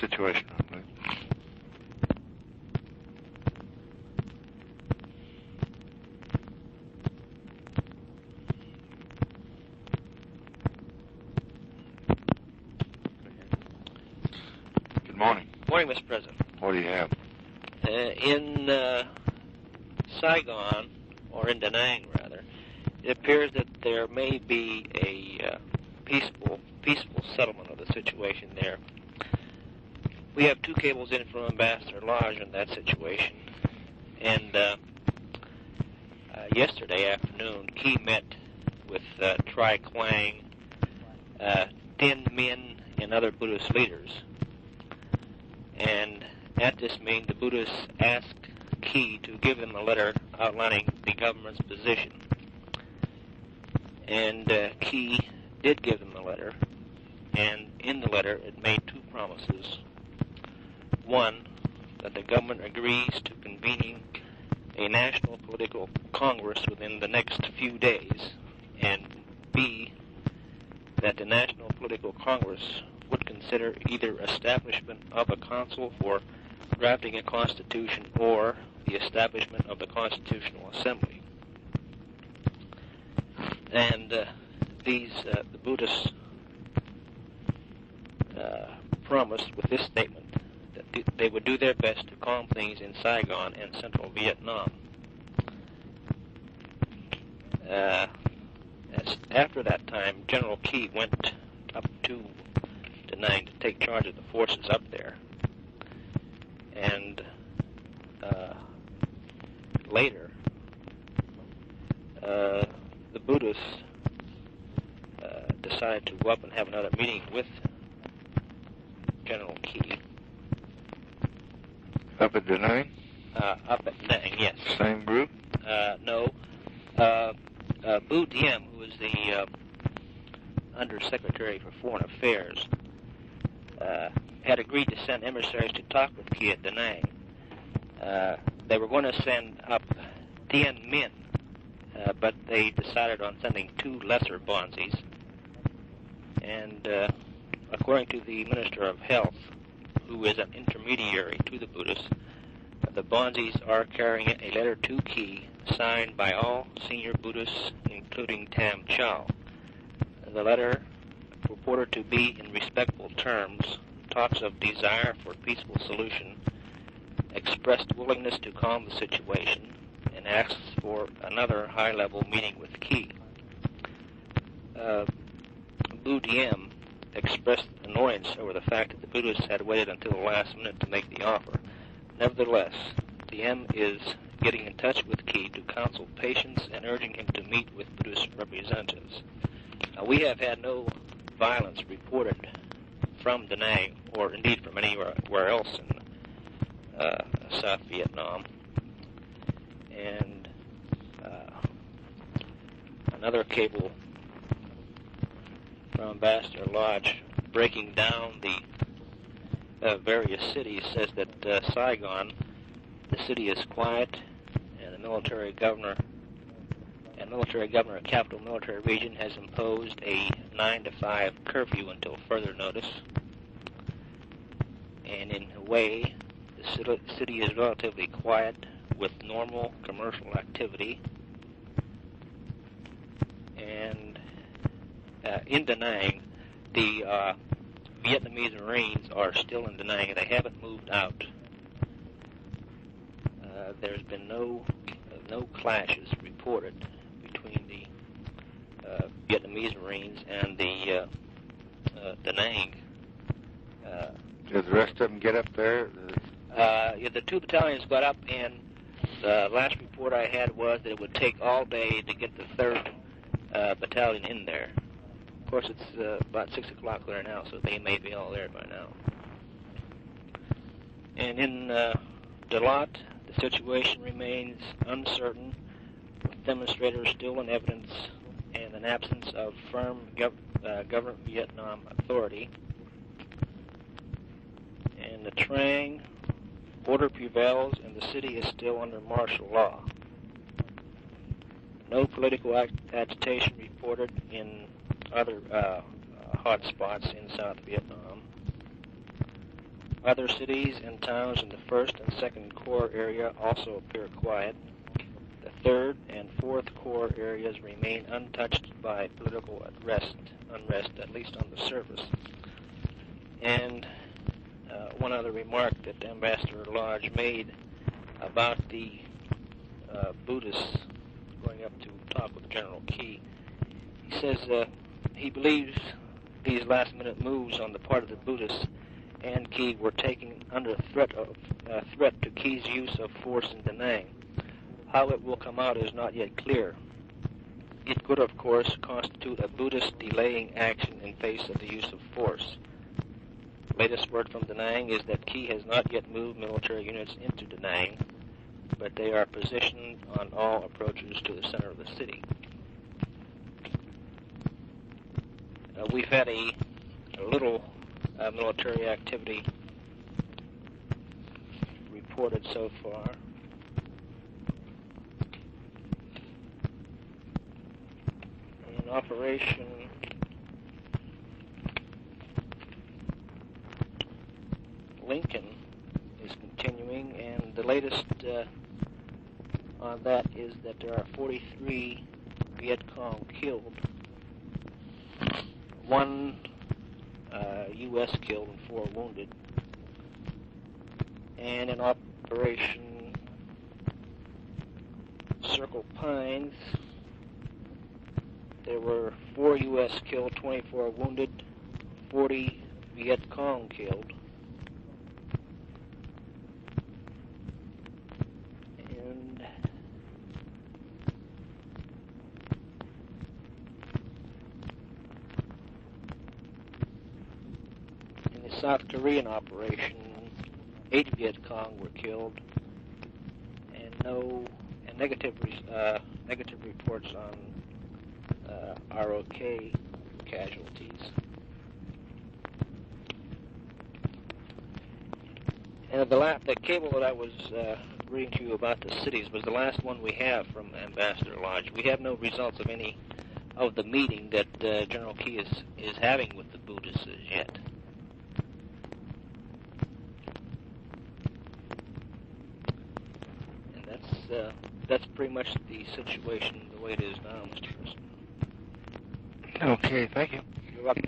situation? Good morning. Morning, Mr. President. What do you have? In Saigon, or in Da Nang, rather, it appears that there may be a peaceful settlement of the situation there. We have two cables in from Ambassador Lodge in that situation, and yesterday afternoon, Key met with Tri Quang, Tien Minh, and other Buddhist leaders. And at this meeting, the Buddhists asked Key to give them a letter outlining the government's position. And Key did give them a letter, and in the letter it made two promises. One, that the government agrees to convening a national political congress within the next few days, and B, that the National Political Congress would consider either establishment of a council for drafting a constitution or the establishment of the Constitutional Assembly. And the Buddhists promised with this statement that they would do their best to calm things in Saigon and central Vietnam. After that time, General Key went up to Da Nang to take charge of the forces up there. And later, the Buddhists decided to go up and have another meeting with General Key. Up at Da Nang? Up at Da Nang, yes. Same group? No. Bu Diem, who is the Undersecretary for Foreign Affairs, had agreed to send emissaries to talk with Key at Da Nang. They were going to send up Tien Minh, but they decided on sending two lesser bonzes. And according to the Minister of Health, who is an intermediary to the Buddhists, the bonzes are carrying a letter to Key signed by all senior Buddhists, including Tam Chow. The letter, purported to be in respectful terms, talks of desire for peaceful solution, expressed willingness to calm the situation, and asks for another high-level meeting with Key. Bu Diem expressed annoyance over the fact that the Buddhists had waited until the last minute to make the offer. Nevertheless, Diem is getting in touch with Key to counsel patience and urging him to meet with Buddhist representatives. We have had no violence reported from Da Nang, or indeed from anywhere else in South Vietnam. And another cable from Ambassador Lodge breaking down the various cities says that Saigon, the city is quiet, and the military governor of Capital Military Region has imposed a 9 to 5 curfew until further notice. And in Hue, the city is relatively quiet with normal commercial activity. And in Da Nang, the Vietnamese Marines are still in Da Nang, and they haven't moved out. There's been no clashes reported between the Vietnamese Marines and the Da Nang. Did the rest of them get up there? The two battalions got up, and the last report I had was that it would take all day to get the 3rd battalion in there. Of course, it's about 6 o'clock there now, so they may be all there by now. And in Dalat, the situation remains uncertain, with demonstrators still in evidence and an absence of firm government Vietnam authority. In the Trang, order prevails and the city is still under martial law. No political agitation reported in other hot spots in South Vietnam. Other cities and towns in the 1st and 2nd Corps area also appear quiet. The 3rd and 4th Corps areas remain untouched by political unrest, at least on the surface. And one other remark that Ambassador Lodge made about the Buddhists going up to talk with General Key. He says he believes these last-minute moves on the part of the Buddhists and Key were taken under threat to Key's use of force in Da Nang. How it will come out is not yet clear. It could, of course, constitute a Buddhist delaying action in face of the use of force. Latest word from Da Nang is that Key has not yet moved military units into Da Nang, but they are positioned on all approaches to the center of the city. We've had a little military activity reported so far. In Operation Lincoln is continuing, and the latest on that is that there are 43 Viet Cong killed, 1 U.S. killed and 4 wounded. And in Operation Circle Pines, there were 4 U.S. killed, 24 wounded, 40 Viet Cong killed. And in the South Korean operation, 8 Viet Cong were killed, and negative reports on ROK casualties. And the cable that I was reading to you about the cities was the last one we have from Ambassador Lodge. We have no results of any of the meeting that General Key is having with the Buddhists as yet. And that's pretty much the situation the way it is now, Mr. President. Okay, thank you. You're welcome.